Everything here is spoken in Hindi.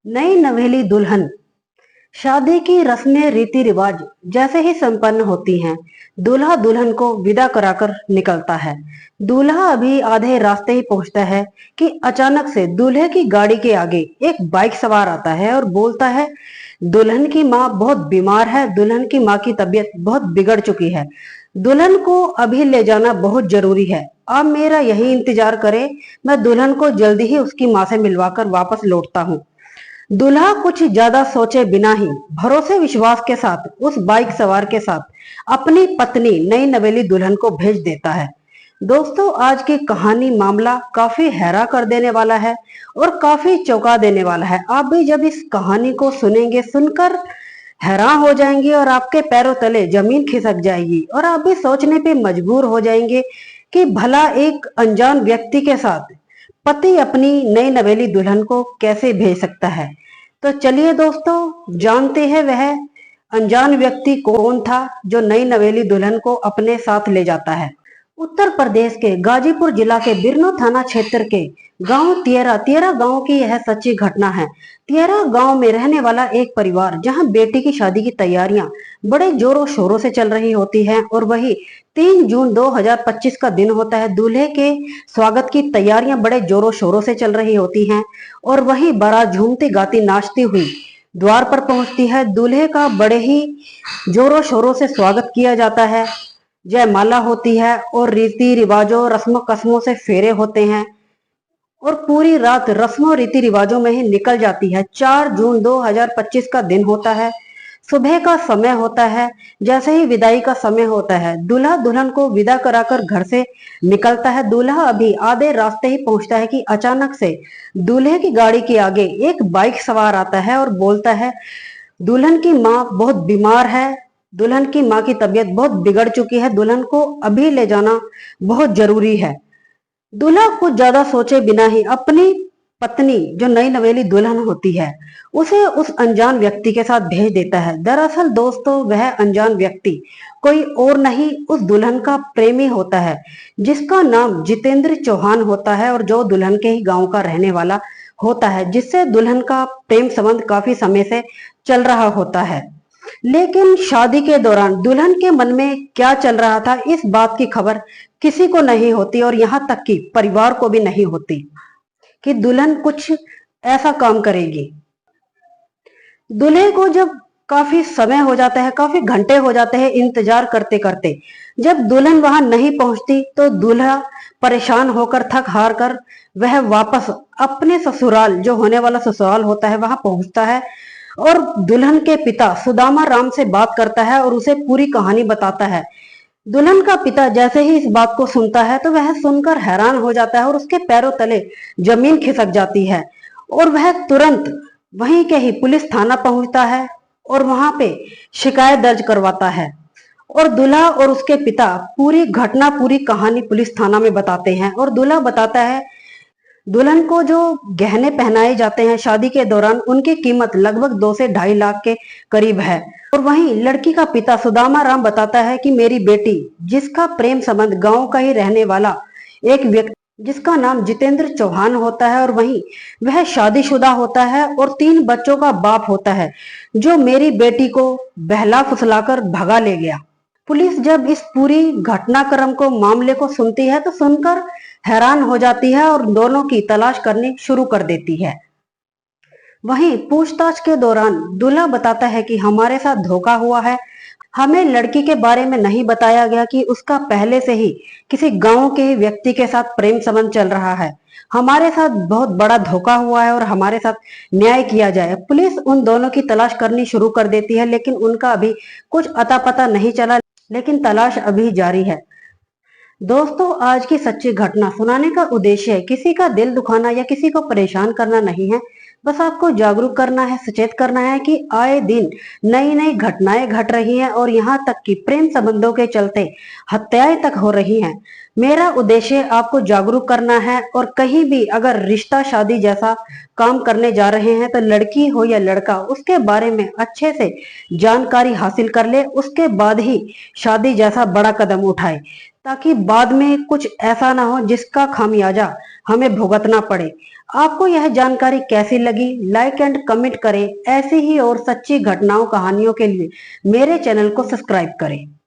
नई नवेली दुल्हन। शादी की रस्में रीति रिवाज जैसे ही संपन्न होती हैं, दूल्हा दुल्हन को विदा कराकर निकलता है। दूल्हा अभी आधे रास्ते ही पहुंचता है कि अचानक से दूल्हे की गाड़ी के आगे एक बाइक सवार आता है और बोलता है, दुल्हन की माँ बहुत बीमार है, दुल्हन की माँ की तबीयत बहुत बिगड़ चुकी है, दुल्हन को अभी ले जाना बहुत जरूरी है, आप मेरा यही इंतजार करें, मैं दुल्हन को जल्दी ही उसकी माँ से मिलवाकर वापस लौटता हूँ। दूल्हा कुछ ज्यादा सोचे बिना ही भरोसे विश्वास के साथ उस बाइक सवार के साथ अपनी पत्नी नई नवेली दुल्हन को भेज देता है। दोस्तों, आज की कहानी मामला काफी हैरान कर देने वाला है और काफी चौंका देने वाला है। आप भी जब इस कहानी को सुनेंगे, सुनकर हैरान हो जाएंगे और आपके पैरों तले जमीन खिसक जाएगी और आप भी सोचने पे मजबूर हो जाएंगे कि भला एक अनजान व्यक्ति के साथ पति अपनी नई नवेली दुल्हन को कैसे भेज सकता है। तो चलिए दोस्तों, जानते हैं वह अनजान व्यक्ति कौन था जो नई नवेली दुल्हन को अपने साथ ले जाता है। उत्तर प्रदेश के गाजीपुर जिला के बिरनो थाना क्षेत्र के गांव तियरा गांव की यह सच्ची घटना है। तियरा गांव में रहने वाला एक परिवार जहां बेटी की शादी की तैयारियां बड़े जोरों शोरों से चल रही होती हैं और वही 3 जून 2025 का दिन होता है। दूल्हे के स्वागत की तैयारियां बड़े जोरों शोरों से चल रही होती हैं और वही बारात झूमती गाती नाचती हुई द्वार पर पहुंचती है। दूल्हे का बड़े ही जोरों शोरों से स्वागत किया जाता है, जयमाला होती है और रीति रिवाजों रस्मों कस्मों से फेरे होते हैं और पूरी रात रस्मों रीति रिवाजों में ही निकल जाती है। 4 जून 2025 का दिन होता है। सुबह का समय होता है। जैसे ही विदाई का समय होता है, दूल्हा दुल्हन को विदा कराकर घर से निकलता है। दूल्हा अभी आधे रास्ते ही पहुंचता है कि अचानक से दूल्हे की गाड़ी के आगे एक बाइक सवार आता है और बोलता है, दुल्हन की माँ बहुत बीमार है, दुल्हन की माँ की तबीयत बहुत बिगड़ चुकी है, दुल्हन को अभी ले जाना बहुत जरूरी है। दूल्हा कुछ ज्यादा सोचे बिना ही अपनी पत्नी जो नई नवेली दुल्हन होती है उसे उस अनजान व्यक्ति के साथ भेज देता है। दरअसल दोस्तों, वह अनजान व्यक्ति कोई और नहीं उस दुल्हन का प्रेमी होता है, जिसका नाम जितेंद्र चौहान होता है और जो दुल्हन के ही गांव का रहने वाला होता है, जिससे दुल्हन का प्रेम संबंध काफी समय से चल रहा होता है। लेकिन शादी के दौरान दुल्हन के मन में क्या चल रहा था, इस बात की खबर किसी को नहीं होती और यहाँ तक कि परिवार को भी नहीं होती कि दुल्हन कुछ ऐसा काम करेगी। दूल्हे को जब काफी समय हो जाता है, काफी घंटे हो जाते हैं इंतजार करते करते, जब दुल्हन वहां नहीं पहुंचती तो दूल्हा परेशान होकर थक हार कर वह वापस अपने ससुराल, जो होने वाला ससुराल होता है, वहां पहुंचता है और दुल्हन के पिता सुदामा राम से बात करता है और उसे पूरी कहानी बताता है। दुल्हन का पिता जैसे ही इस बात को सुनता है तो वह सुनकर हैरान हो जाता है और उसके पैरों तले जमीन खिसक जाती है और वह तुरंत वहीं के ही पुलिस थाना पहुंचता है और वहां पे शिकायत दर्ज करवाता है और दूल्हा और उसके पिता पूरी घटना, पूरी कहानी पुलिस थाना में बताते हैं। और दूल्हा बताता है, दुल्हन को जो गहने पहनाए जाते हैं शादी के दौरान, उनकी कीमत लगभग 2 से 2.5 लाख के करीब है। और वहीं लड़की का पिता सुदामा राम बताता है कि मेरी बेटी, जिसका प्रेम संबंध गांव का ही रहने वाला एक व्यक्ति जिसका नाम जितेंद्र चौहान होता है और वहीं वह शादीशुदा होता है और 3 बच्चों का बाप होता है, जो मेरी बेटी को बहला फुसलाकर भगा ले गया। पुलिस जब इस पूरी घटनाक्रम को, मामले को सुनती है तो सुनकर हैरान हो जाती है और दोनों की तलाश करनी शुरू कर देती है। वहीं पूछताछ के दौरान दूल्हा बताता है कि हमारे साथ धोखा हुआ है, हमें लड़की के बारे में नहीं बताया गया कि उसका पहले से ही किसी गांव के व्यक्ति के साथ प्रेम संबंध चल रहा है, हमारे साथ बहुत बड़ा धोखा हुआ है और हमारे साथ न्याय किया जाए। पुलिस उन दोनों की तलाश करनी शुरू कर देती है, लेकिन उनका अभी कुछ अता पता नहीं चला, लेकिन तलाश अभी जारी है। दोस्तों, आज की सच्ची घटना सुनाने का उद्देश्य किसी का दिल दुखाना या किसी को परेशान करना नहीं है, बस आपको जागरूक करना है, सचेत करना है कि आए दिन नई नई घटनाएं घट रही हैं और यहाँ तक कि प्रेम संबंधों के चलते हत्याएं तक हो रही हैं। मेरा उद्देश्य आपको जागरूक करना है और कहीं भी अगर रिश्ता शादी जैसा काम करने जा रहे हैं तो लड़की हो या लड़का, उसके बारे में अच्छे से जानकारी हासिल कर ले, उसके बाद ही शादी जैसा बड़ा कदम उठाए। ताकि बाद में कुछ ऐसा ना हो जिसका खामियाजा हमें भुगतना पड़े। आपको यह जानकारी कैसी लगी? लाइक एंड कमेंट करें। ऐसी ही और सच्ची घटनाओं कहानियों के लिए मेरे चैनल को सब्सक्राइब करें।